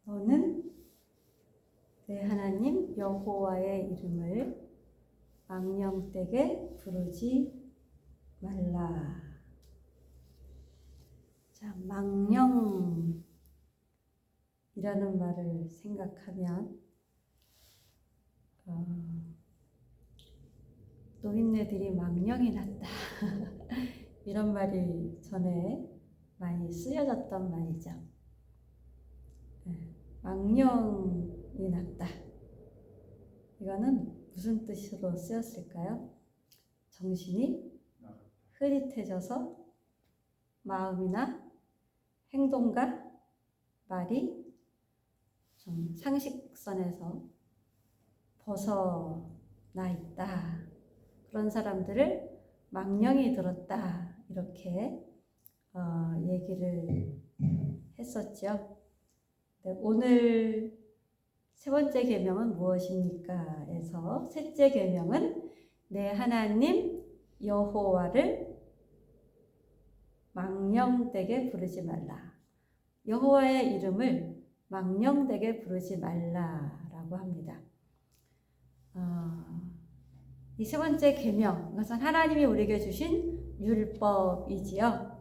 너는 내 하나님 여호와의 이름을 망령되게 부르지 말라. 자, 망령이라는 말을 생각하면 노인네들이 망령이 났다 이런 말이 전에 많이 쓰여졌던 말이죠. 망령이 났다. 이거는 무슨 뜻으로 쓰였을까요? 정신이 흐릿해져서 마음이나 행동과 말이 좀 상식선에서 벗어나 있다. 그런 사람들을 망령이 들었다. 이렇게 얘기를 했었죠. 네, 오늘 세 번째 계명은 무엇입니까? 에서 셋째 계명은 내 하나님 여호와를 망령되게 부르지 말라. 여호와의 이름을 망령되게 부르지 말라라고 합니다. 이 세 번째 계명, 이것은 하나님이 우리에게 주신 율법이지요.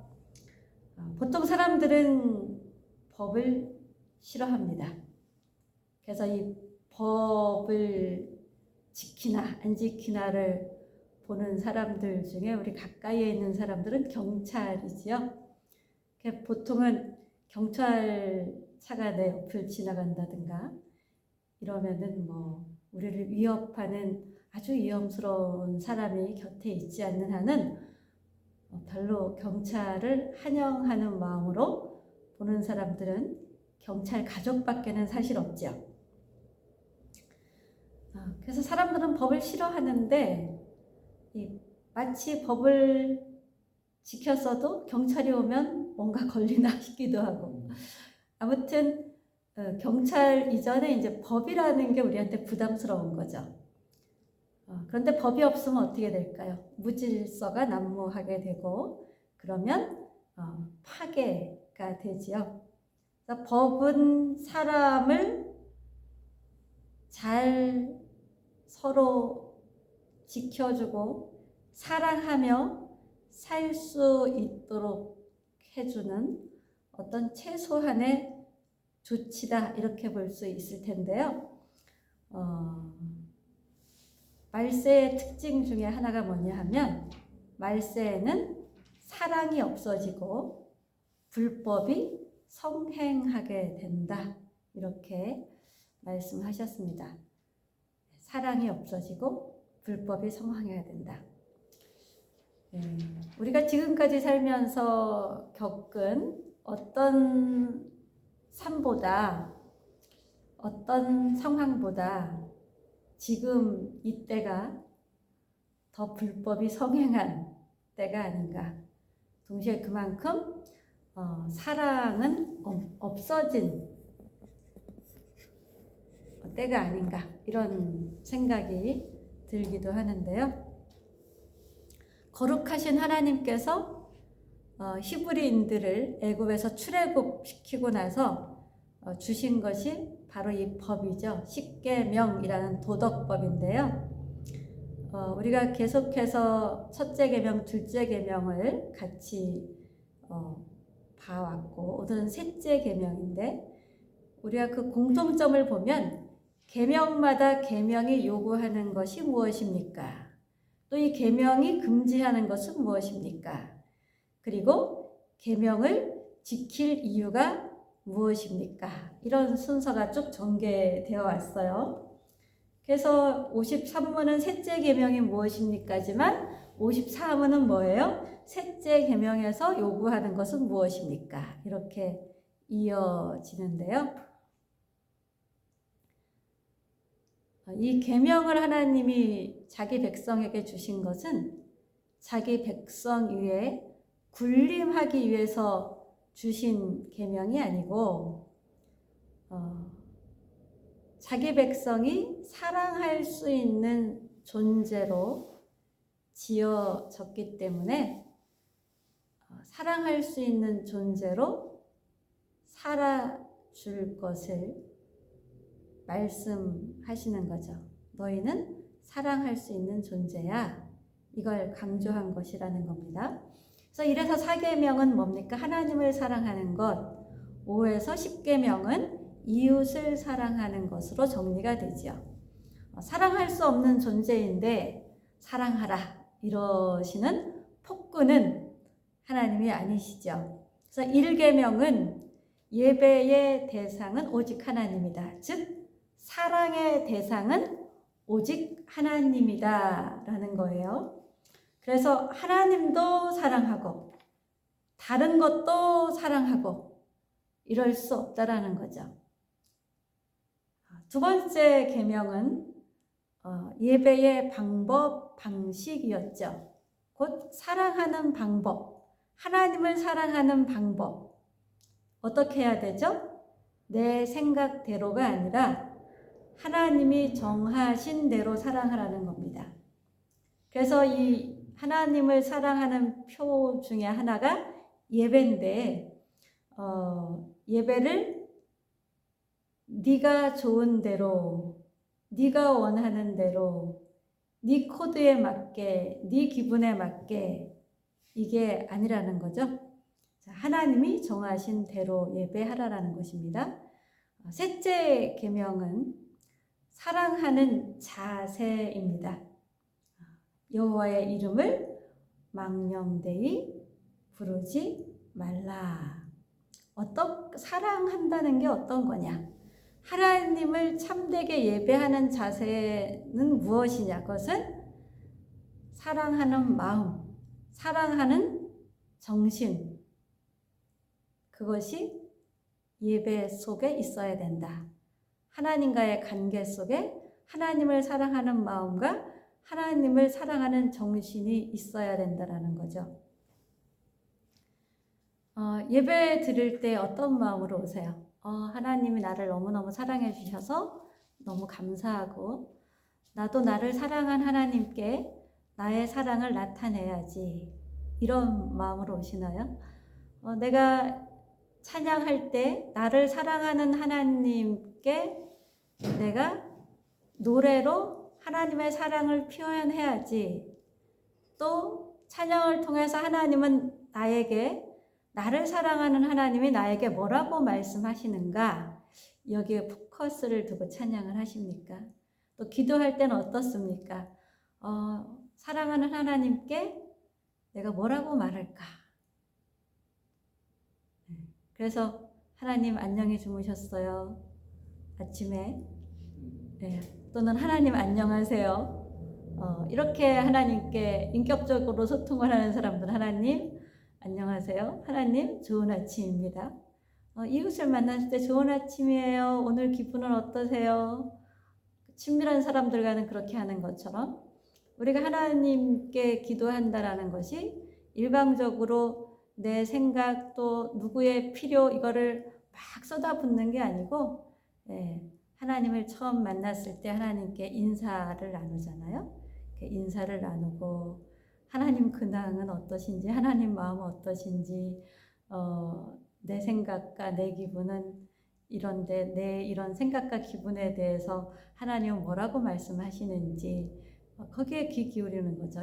보통 사람들은 법을 싫어합니다. 그래서 이 법을 지키나 안 지키나를 보는 사람들 중에 우리 가까이에 있는 사람들은 경찰이지요. 보통은 경찰차가 내 옆을 지나간다든가 이러면은 우리를 위협하는 아주 위험스러운 사람이 곁에 있지 않는 한은 별로 경찰을 환영하는 마음으로 보는 사람들은 경찰 가족밖에는 사실 없죠. 그래서 사람들은 법을 싫어하는데 마치 법을 지켰어도 경찰이 오면 뭔가 걸리나 싶기도 하고, 아무튼 경찰 이전에 이제 법이라는 게 우리한테 부담스러운 거죠. 그런데 법이 없으면 어떻게 될까요? 무질서가 난무하게 되고 그러면 파괴가 되지요. 그래서 법은 사람을 잘 서로 지켜주고 사랑하며 살 수 있도록 해주는 어떤 최소한의 조치다, 이렇게 볼 수 있을 텐데요. 말세의 특징 중에 하나가 뭐냐 하면, 말세에는 사랑이 없어지고 불법이 성행하게 된다, 이렇게 말씀하셨습니다. 사랑이 없어지고 불법이 성행해야 된다. 우리가 지금까지 살면서 겪은 어떤 삶보다, 어떤 상황보다 지금 이때가 더 불법이 성행한 때가 아닌가. 동시에 그만큼 사랑은 없어진 때가 아닌가, 이런 생각이 들기도 하는데요. 거룩하신 하나님께서 히브리인들을 애굽에서 출애굽시키고 나서 주신 것이 바로 이 법이죠. 십계명이라는 도덕법인데요. 우리가 계속해서 첫째 계명, 둘째 계명을 같이 봐왔고, 오늘은 셋째 계명인데, 우리가 그 공통점을 보면 계명마다 계명이 요구하는 것이 무엇입니까? 또 이 계명이 금지하는 것은 무엇입니까? 그리고 계명을 지킬 이유가 무엇입니까? 이런 순서가 쭉 전개되어 왔어요. 그래서 53문은 셋째 계명이 무엇입니까지만 54문은 뭐예요? 셋째 계명에서 요구하는 것은 무엇입니까? 이렇게 이어지는데요. 이 계명을 하나님이 자기 백성에게 주신 것은 자기 백성 위에 군림하기 위해서 주신 계명이 아니고, 자기 백성이 사랑할 수 있는 존재로 지어졌기 때문에 사랑할 수 있는 존재로 살아 줄 것을 말씀하시는 거죠. 너희는 사랑할 수 있는 존재야. 이걸 강조한 것이라는 겁니다. 그래서 이래서 4계명은 뭡니까? 하나님을 사랑하는 것. 5에서 10계명은 이웃을 사랑하는 것으로 정리가 되죠. 사랑할 수 없는 존재인데 사랑하라 이러시는 폭군은 하나님이 아니시죠. 그래서 1계명은 예배의 대상은 오직 하나님이다. 즉 사랑의 대상은 오직 하나님이다 라는 거예요. 그래서 하나님도 사랑하고 다른 것도 사랑하고 이럴 수 없다라는 거죠. 두 번째 계명은 예배의 방법, 방식이었죠. 곧 사랑하는 방법, 하나님을 사랑하는 방법. 어떻게 해야 되죠? 내 생각대로가 아니라 하나님이 정하신 대로 사랑하라는 겁니다. 그래서 이 하나님을 사랑하는 표 중에 하나가 예배인데 예배를 네가 좋은 대로, 네가 원하는 대로, 네 코드에 맞게, 네 기분에 맞게 이게 아니라는 거죠. 하나님이 정하신 대로 예배하라라는 것입니다. 셋째 계명은 사랑하는 자세입니다. 여호와의 이름을 망령되이 부르지 말라. 사랑한다는 게 어떤 거냐? 하나님을 참되게 예배하는 자세는 무엇이냐? 그것은 사랑하는 마음, 사랑하는 정신, 그것이 예배 속에 있어야 된다. 하나님과의 관계 속에 하나님을 사랑하는 마음과 하나님을 사랑하는 정신이 있어야 된다는 거죠. 예배 드릴 때 어떤 마음으로 오세요? 하나님이 나를 너무너무 사랑해 주셔서 너무 감사하고 나도 나를 사랑한 하나님께 나의 사랑을 나타내야지 이런 마음으로 오시나요? 내가 찬양할 때 나를 사랑하는 하나님께 내가 노래로 하나님의 사랑을 표현해야지. 또 찬양을 통해서 하나님은 나를 사랑하는 하나님이 나에게 뭐라고 말씀하시는가? 여기에 포커스를 두고 찬양을 하십니까? 또 기도할 때는 어떻습니까? 사랑하는 하나님께 내가 뭐라고 말할까? 그래서 하나님 안녕히 주무셨어요. 아침에. 네. 또는 하나님 안녕하세요. 이렇게 하나님께 인격적으로 소통을 하는 사람들 하나님 안녕하세요. 하나님 좋은 아침입니다. 이웃을 만났을 때 좋은 아침이에요. 오늘 기분은 어떠세요? 친밀한 사람들과는 그렇게 하는 것처럼 우리가 하나님께 기도한다라는 것이 일방적으로 내 생각 또 누구의 필요 이거를 막 쏟아붓는 게 아니고 하나님을 처음 만났을 때 하나님께 인사를 나누잖아요. 인사를 나누고 하나님 근황은 어떠신지 하나님 마음은 어떠신지 내 생각과 내 기분은 이런데 내 이런 생각과 기분에 대해서 하나님은 뭐라고 말씀하시는지 거기에 귀 기울이는 거죠.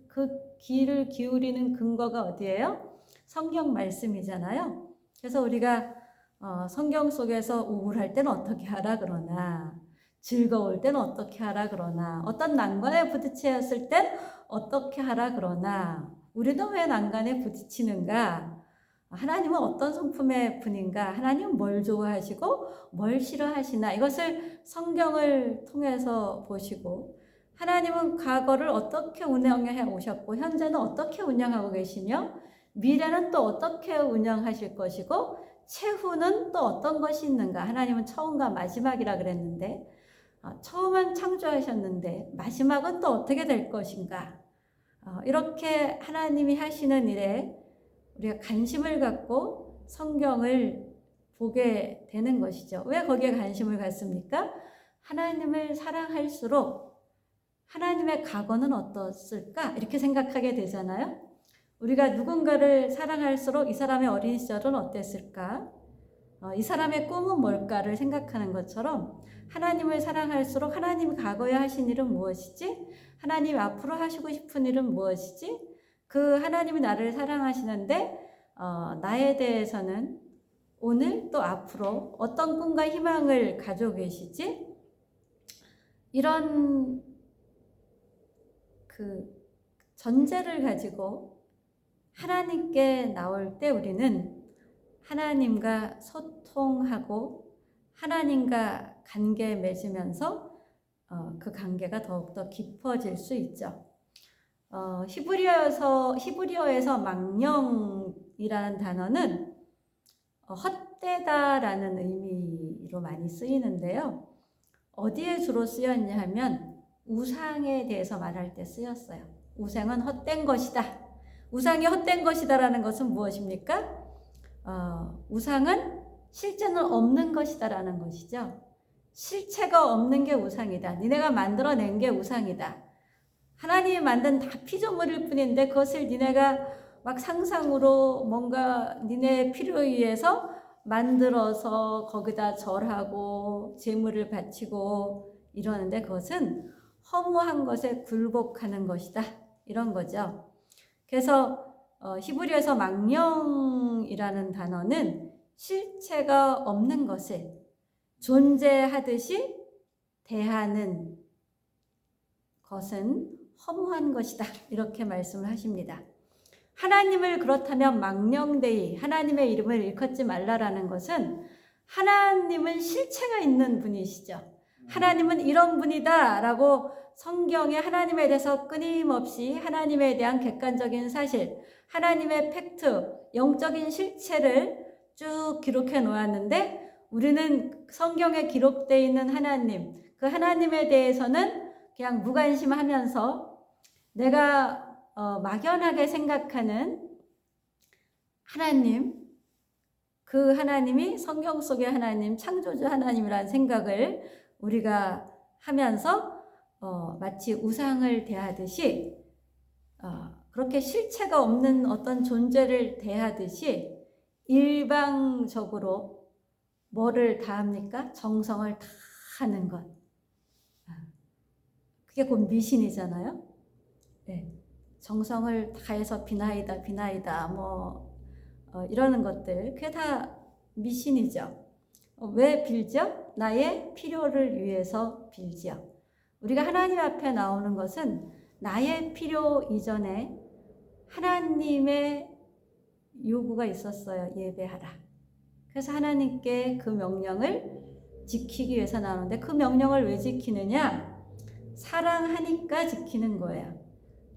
그 귀를 기울이는 근거가 어디예요? 성경 말씀이잖아요. 그래서 우리가 성경 속에서 우울할 때는 어떻게 하라 그러나 즐거울 때는 어떻게 하라 그러나 어떤 난관에 부딪혔을 땐 어떻게 하라 그러나 우리도 왜 난관에 부딪히는가? 하나님은 어떤 성품의 분인가? 하나님은 뭘 좋아하시고 뭘 싫어하시나? 이것을 성경을 통해서 보시고 하나님은 과거를 어떻게 운영해 오셨고 현재는 어떻게 운영하고 계시며 미래는 또 어떻게 운영하실 것이고 최후는 또 어떤 것이 있는가? 하나님은 처음과 마지막이라 그랬는데 처음은 창조하셨는데 마지막은 또 어떻게 될 것인가? 이렇게 하나님이 하시는 일에 우리가 관심을 갖고 성경을 보게 되는 것이죠. 왜 거기에 관심을 갖습니까? 하나님을 사랑할수록 하나님의 과거는 어떻을까? 이렇게 생각하게 되잖아요. 우리가 누군가를 사랑할수록 이 사람의 어린 시절은 어땠을까? 이 사람의 꿈은 뭘까를 생각하는 것처럼 하나님을 사랑할수록 하나님이 과거에 하신 일은 무엇이지? 하나님이 앞으로 하시고 싶은 일은 무엇이지? 그 하나님이 나를 사랑하시는데 나에 대해서는 오늘 또 앞으로 어떤 꿈과 희망을 가지고 계시지? 이런 그 전제를 가지고 하나님께 나올 때 우리는 하나님과 소통하고 하나님과 관계 맺으면서 그 관계가 더욱더 깊어질 수 있죠. 히브리어에서 망령이라는 단어는 헛되다라는 의미로 많이 쓰이는데요. 어디에 주로 쓰였냐 하면 우상에 대해서 말할 때 쓰였어요. 우상은 헛된 것이다. 우상이 헛된 것이다라는 것은 무엇입니까? 우상은 실제는 없는 것이다라는 것이죠. 실체가 없는 게 우상이다. 니네가 만들어낸 게 우상이다. 하나님이 만든 다 피조물일 뿐인데 그것을 니네가 막 상상으로 뭔가 니네 필요에 의해서 만들어서 거기다 절하고 제물을 바치고 이러는데 그것은 허무한 것에 굴복하는 것이다. 이런 거죠. 그래서 히브리어에서 망령이라는 단어는 실체가 없는 것을 존재하듯이 대하는 것은 허무한 것이다. 이렇게 말씀을 하십니다. 하나님을 그렇다면 망령되이 하나님의 이름을 일컫지 말라라는 것은 하나님은 실체가 있는 분이시죠. 하나님은 이런 분이다 라고 성경에 하나님에 대해서 끊임없이 하나님에 대한 객관적인 사실, 하나님의 팩트, 영적인 실체를 쭉 기록해 놓았는데 우리는 성경에 기록되어 있는 하나님, 그 하나님에 대해서는 그냥 무관심하면서 내가 막연하게 생각하는 하나님, 그 하나님이 성경 속의 하나님, 창조주 하나님이라는 생각을 우리가 하면서 마치 우상을 대하듯이 그렇게 실체가 없는 어떤 존재를 대하듯이 일방적으로 뭐를 다 합니까? 정성을 다 하는 것. 그게 곧 미신이잖아요. 네. 정성을 다해서 비나이다 이러는 것들 그게 다 미신이죠. 왜 빌죠? 나의 필요를 위해서 빌죠. 우리가 하나님 앞에 나오는 것은 나의 필요 이전에 하나님의 요구가 있었어요. 예배하라. 그래서 하나님께 그 명령을 지키기 위해서 나오는데 그 명령을 왜 지키느냐? 사랑하니까 지키는 거예요.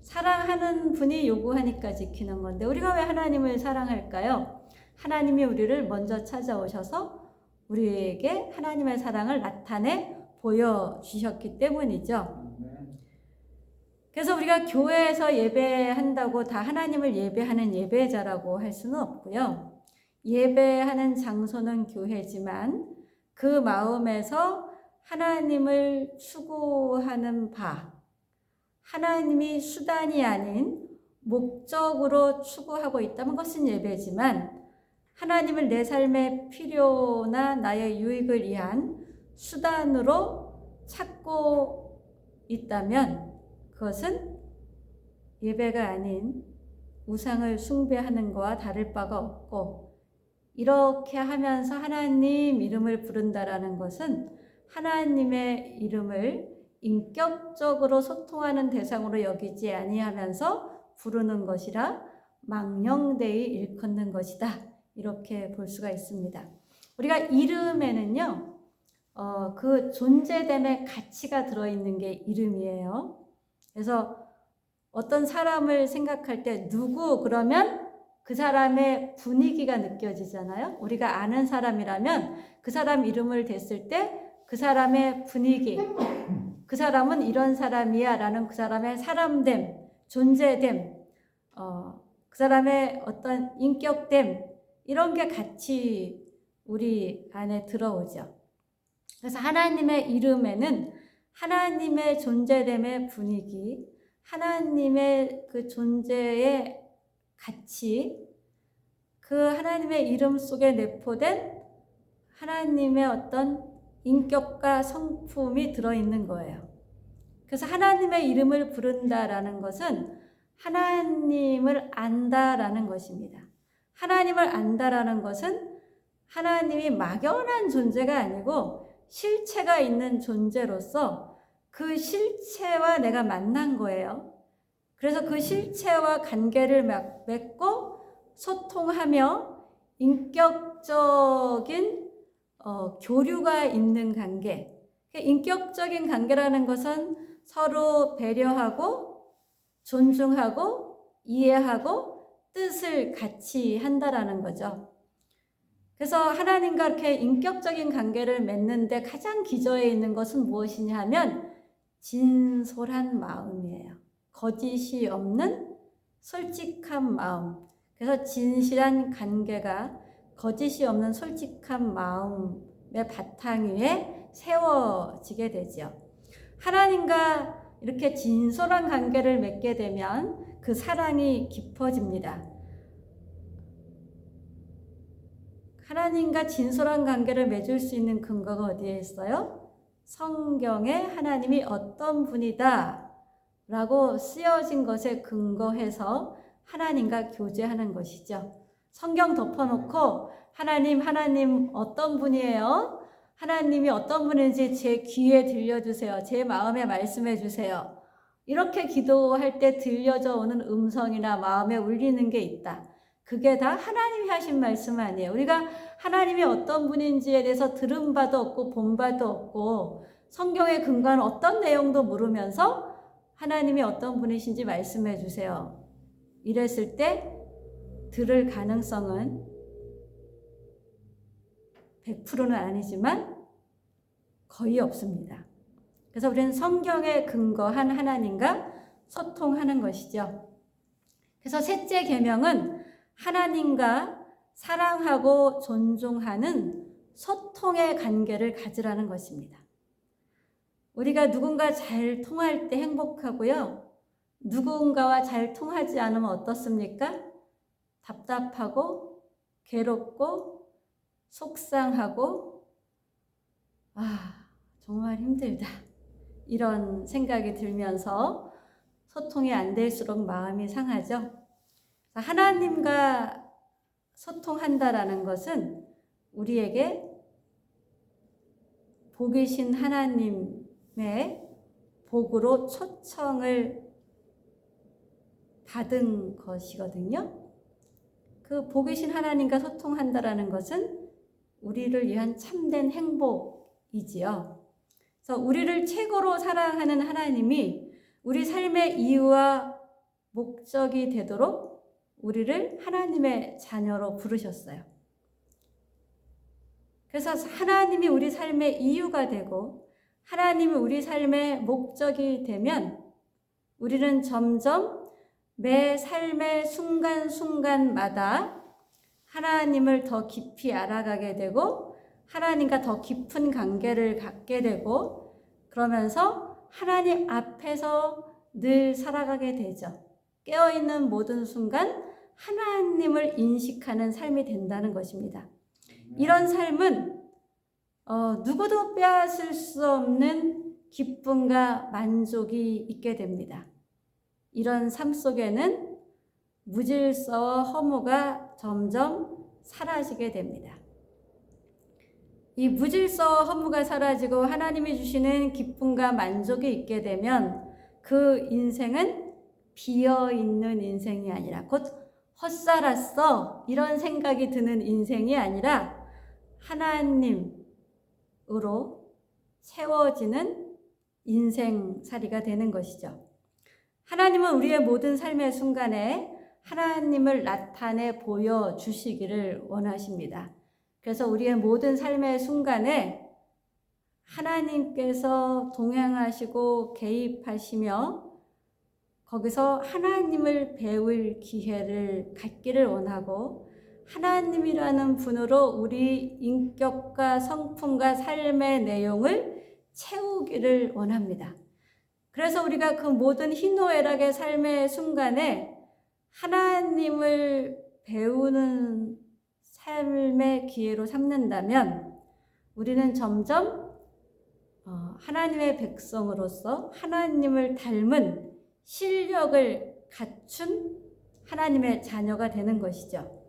사랑하는 분이 요구하니까 지키는 건데 우리가 왜 하나님을 사랑할까요? 하나님이 우리를 먼저 찾아오셔서 우리에게 하나님의 사랑을 나타내 보여주셨기 때문이죠. 그래서 우리가 교회에서 예배한다고 다 하나님을 예배하는 예배자라고 할 수는 없고요. 예배하는 장소는 교회지만 그 마음에서 하나님을 추구하는 바, 하나님이 수단이 아닌 목적으로 추구하고 있다면 그것은 예배지만 하나님을 내 삶의 필요나 나의 유익을 위한 수단으로 찾고 있다면 그것은 예배가 아닌 우상을 숭배하는 것과 다를 바가 없고 이렇게 하면서 하나님 이름을 부른다라는 것은 하나님의 이름을 인격적으로 소통하는 대상으로 여기지 아니하면서 부르는 것이라 망령되이 일컫는 것이다. 이렇게 볼 수가 있습니다. 우리가 이름에는요, 그 존재됨의 가치가 들어있는 게 이름이에요. 그래서 어떤 사람을 생각할 때 누구 그러면 그 사람의 분위기가 느껴지잖아요. 우리가 아는 사람이라면 그 사람 이름을 댔을 때 그 사람의 분위기, 그 사람은 이런 사람이야 라는 그 사람의 사람됨, 존재됨, 그 사람의 어떤 인격됨 이런 게 같이 우리 안에 들어오죠. 그래서 하나님의 이름에는 하나님의 존재됨의 분위기, 하나님의 그 존재의 가치, 그 하나님의 이름 속에 내포된 하나님의 어떤 인격과 성품이 들어있는 거예요. 그래서 하나님의 이름을 부른다라는 것은 하나님을 안다라는 것입니다. 하나님을 안다라는 것은 하나님이 막연한 존재가 아니고 실체가 있는 존재로서 그 실체와 내가 만난 거예요. 그래서 그 실체와 관계를 맺고 소통하며 인격적인 교류가 있는 관계. 인격적인 관계라는 것은 서로 배려하고 존중하고 이해하고 뜻을 같이 한다라는 거죠. 그래서 하나님과 이렇게 인격적인 관계를 맺는데 가장 기저에 있는 것은 무엇이냐 하면 진솔한 마음이에요. 거짓이 없는 솔직한 마음. 그래서 진실한 관계가 거짓이 없는 솔직한 마음의 바탕 위에 세워지게 되죠. 하나님과 이렇게 진솔한 관계를 맺게 되면 그 사랑이 깊어집니다. 하나님과 진솔한 관계를 맺을 수 있는 근거가 어디에 있어요? 성경에 하나님이 어떤 분이다 라고 쓰여진 것에 근거해서 하나님과 교제하는 것이죠. 성경 덮어놓고 하나님 어떤 분이에요? 하나님이 어떤 분인지 제 귀에 들려주세요. 제 마음에 말씀해 주세요. 이렇게 기도할 때 들려져 오는 음성이나 마음에 울리는 게 있다. 그게 다 하나님이 하신 말씀 아니에요. 우리가 하나님이 어떤 분인지에 대해서 들은 바도 없고 본 바도 없고 성경에 근거한 어떤 내용도 모르면서 하나님이 어떤 분이신지 말씀해 주세요. 이랬을 때 들을 가능성은 100%는 아니지만 거의 없습니다. 그래서 우리는 성경에 근거한 하나님과 소통하는 것이죠. 그래서 셋째 계명은 하나님과 사랑하고 존중하는 소통의 관계를 가지라는 것입니다. 우리가 누군가 잘 통할 때 행복하고요. 누군가와 잘 통하지 않으면 어떻습니까? 답답하고 괴롭고 속상하고 정말 힘들다. 이런 생각이 들면서 소통이 안 될수록 마음이 상하죠. 하나님과 소통한다라는 것은 우리에게 복이신 하나님의 복으로 초청을 받은 것이거든요. 그 복이신 하나님과 소통한다라는 것은 우리를 위한 참된 행복이지요. 그래서 우리를 최고로 사랑하는 하나님이 우리 삶의 이유와 목적이 되도록 우리를 하나님의 자녀로 부르셨어요. 그래서 하나님이 우리 삶의 이유가 되고 하나님이 우리 삶의 목적이 되면 우리는 점점 매 삶의 순간순간마다 하나님을 더 깊이 알아가게 되고 하나님과 더 깊은 관계를 갖게 되고 그러면서 하나님 앞에서 늘 살아가게 되죠. 깨어있는 모든 순간 하나님을 인식하는 삶이 된다는 것입니다. 이런 삶은 누구도 빼앗을 수 없는 기쁨과 만족이 있게 됩니다. 이런 삶 속에는 무질서와 허무가 점점 사라지게 됩니다. 이 무질서와 허무가 사라지고 하나님이 주시는 기쁨과 만족이 있게 되면 그 인생은 비어있는 인생이 아니라 곧 헛살았어 이런 생각이 드는 인생이 아니라 하나님으로 채워지는 인생살이가 되는 것이죠. 하나님은 우리의 모든 삶의 순간에 하나님을 나타내 보여주시기를 원하십니다. 그래서 우리의 모든 삶의 순간에 하나님께서 동행하시고 개입하시며 거기서 하나님을 배울 기회를 갖기를 원하고 하나님이라는 분으로 우리 인격과 성품과 삶의 내용을 채우기를 원합니다. 그래서 우리가 그 모든 희노애락의 삶의 순간에 하나님을 배우는 삶의 기회로 삼는다면 우리는 점점 하나님의 백성으로서 하나님을 닮은 실력을 갖춘 하나님의 자녀가 되는 것이죠.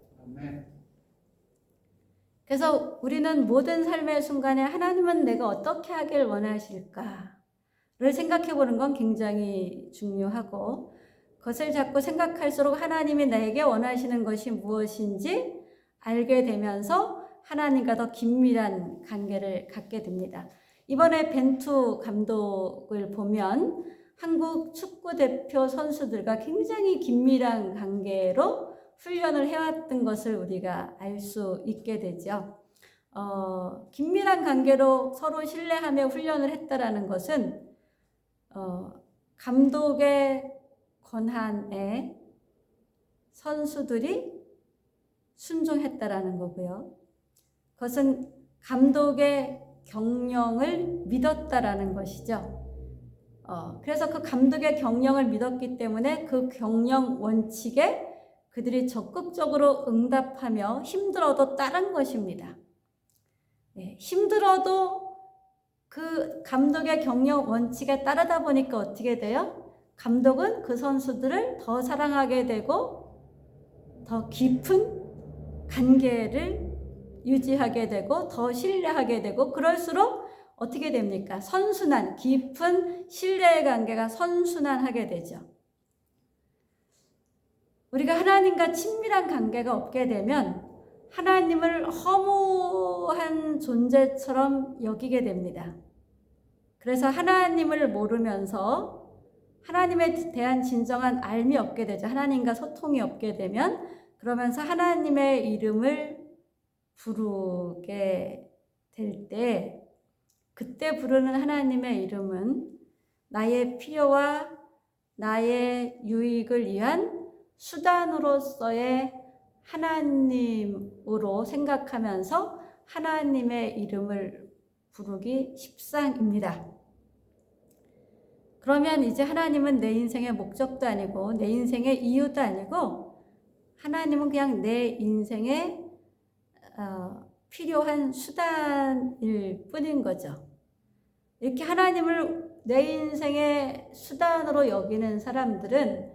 그래서 우리는 모든 삶의 순간에 하나님은 내가 어떻게 하길 원하실까를 생각해 보는 건 굉장히 중요하고, 그것을 자꾸 생각할수록 하나님이 나에게 원하시는 것이 무엇인지 알게 되면서 하나님과 더 긴밀한 관계를 갖게 됩니다. 이번에 벤투 감독을 보면 한국 축구대표 선수들과 굉장히 긴밀한 관계로 훈련을 해왔던 것을 우리가 알 수 있게 되죠. 긴밀한 관계로 서로 신뢰하며 훈련을 했다라는 것은 감독의 권한에 선수들이 순종했다라는 거고요. 그것은 감독의 경영을 믿었다라는 것이죠. 그래서 그 감독의 경영을 믿었기 때문에 그 경영 원칙에 그들이 적극적으로 응답하며 힘들어도 따른 것입니다. 힘들어도 그 감독의 경영 원칙에 따르다 보니까 어떻게 돼요? 감독은 그 선수들을 더 사랑하게 되고 더 깊은 관계를 유지하게 되고 더 신뢰하게 되고, 그럴수록 어떻게 됩니까? 선순환, 깊은 신뢰의 관계가 선순환하게 되죠. 우리가 하나님과 친밀한 관계가 없게 되면 하나님을 허무한 존재처럼 여기게 됩니다. 그래서 하나님을 모르면서 하나님에 대한 진정한 알미 없게 되죠. 하나님과 소통이 없게 되면, 그러면서 하나님의 이름을 부르게 될 때, 그때 부르는 하나님의 이름은 나의 필요와 나의 유익을 위한 수단으로서의 하나님으로 생각하면서 하나님의 이름을 부르기 십상입니다. 그러면 이제 하나님은 내 인생의 목적도 아니고 내 인생의 이유도 아니고 하나님은 그냥 내 인생의 필요한 수단일 뿐인 거죠. 이렇게 하나님을 내 인생의 수단으로 여기는 사람들은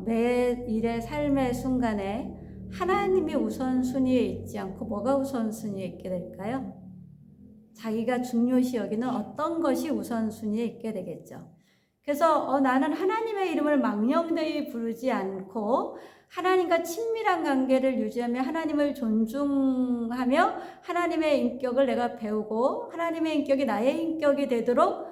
매일의 삶의 순간에 하나님이 우선순위에 있지 않고 뭐가 우선순위에 있게 될까요? 자기가 중요시 여기는 어떤 것이 우선순위에 있게 되겠죠. 그래서 나는 하나님의 이름을 망령되이 부르지 않고 하나님과 친밀한 관계를 유지하며 하나님을 존중하며 하나님의 인격을 내가 배우고 하나님의 인격이 나의 인격이 되도록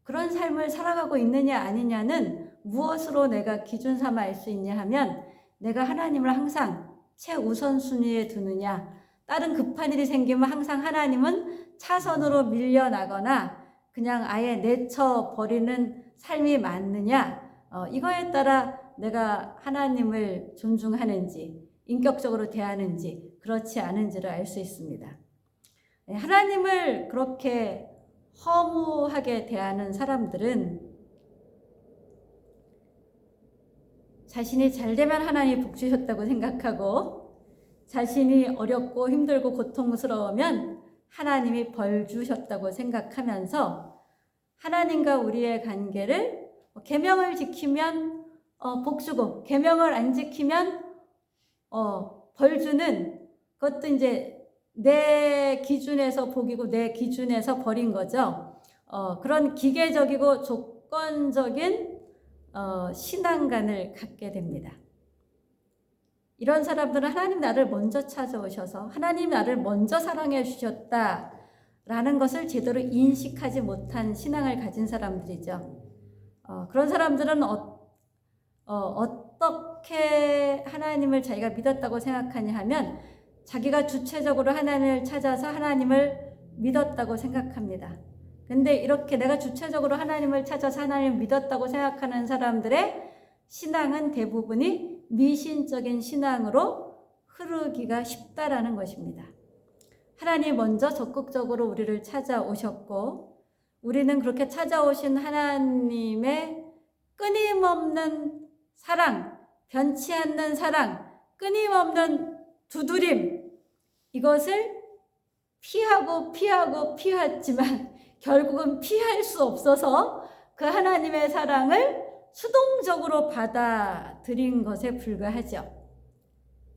그런 삶을 살아가고 있느냐 아니냐는 무엇으로 내가 기준 삼아 알 수 있냐 하면, 내가 하나님을 항상 최우선순위에 두느냐, 다른 급한 일이 생기면 항상 하나님은 차선으로 밀려나거나 그냥 아예 내쳐버리는 삶이 맞느냐, 이거에 따라 내가 하나님을 존중하는지 인격적으로 대하는지 그렇지 않은지를 알 수 있습니다. 하나님을 그렇게 허무하게 대하는 사람들은 자신이 잘되면 하나님이 복 주셨다고 생각하고, 자신이 어렵고 힘들고 고통스러우면 하나님이 벌 주셨다고 생각하면서 하나님과 우리의 관계를 계명을 지키면 복 주고 계명을 안 지키면 벌 주는, 그것도 이제 내 기준에서 복이고 내 기준에서 벌인 거죠. 그런 기계적이고 조건적인 신앙관을 갖게 됩니다. 이런 사람들은 하나님 나를 먼저 찾아오셔서 하나님 나를 먼저 사랑해 주셨다라는 것을 제대로 인식하지 못한 신앙을 가진 사람들이죠. 그런 사람들은 어떻게 하나님을 자기가 믿었다고 생각하냐 하면, 자기가 주체적으로 하나님을 찾아서 하나님을 믿었다고 생각합니다. 근데 이렇게 내가 주체적으로 하나님을 찾아서 하나님을 믿었다고 생각하는 사람들의 신앙은 대부분이 미신적인 신앙으로 흐르기가 쉽다라는 것입니다. 하나님 먼저 적극적으로 우리를 찾아오셨고, 우리는 그렇게 찾아오신 하나님의 끊임없는 사랑, 변치 않는 사랑, 끊임없는 두드림, 이것을 피하지만 결국은 피할 수 없어서 그 하나님의 사랑을 수동적으로 받아들인 것에 불과하죠.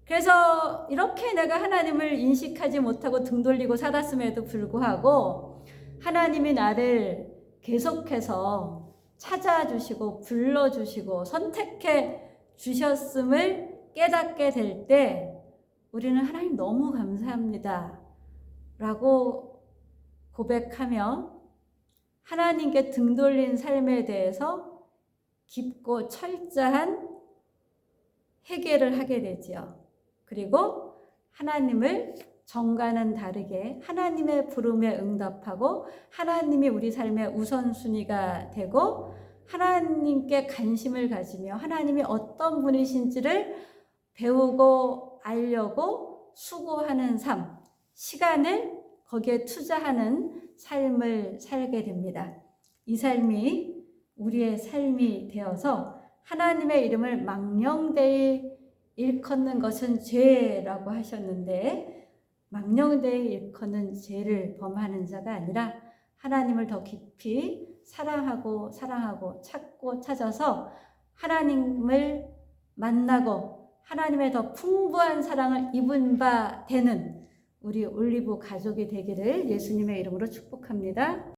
그래서 이렇게 내가 하나님을 인식하지 못하고 등 돌리고 살았음에도 불구하고 하나님이 나를 계속해서 찾아주시고 불러주시고 선택해 주셨음을 깨닫게 될 때 우리는 하나님 너무 감사합니다 라고 고백하며 하나님께 등 돌린 삶에 대해서 깊고 철저한 회개를 하게 되지요. 그리고 하나님을 전과는 다르게 하나님의 부름에 응답하고 하나님이 우리 삶의 우선순위가 되고 하나님께 관심을 가지며 하나님이 어떤 분이신지를 배우고 알려고 수고하는 삶, 시간을 거기에 투자하는 삶을 살게 됩니다. 이 삶이 우리의 삶이 되어서 하나님의 이름을 망령되이 일컫는 것은 죄라고 하셨는데 망령되이 일컫는 죄를 범하는 자가 아니라 하나님을 더 깊이 사랑하고 찾고 찾아서 하나님을 만나고 하나님의 더 풍부한 사랑을 입은 바 되는 우리 올리브 가족이 되기를 예수님의 이름으로 축복합니다.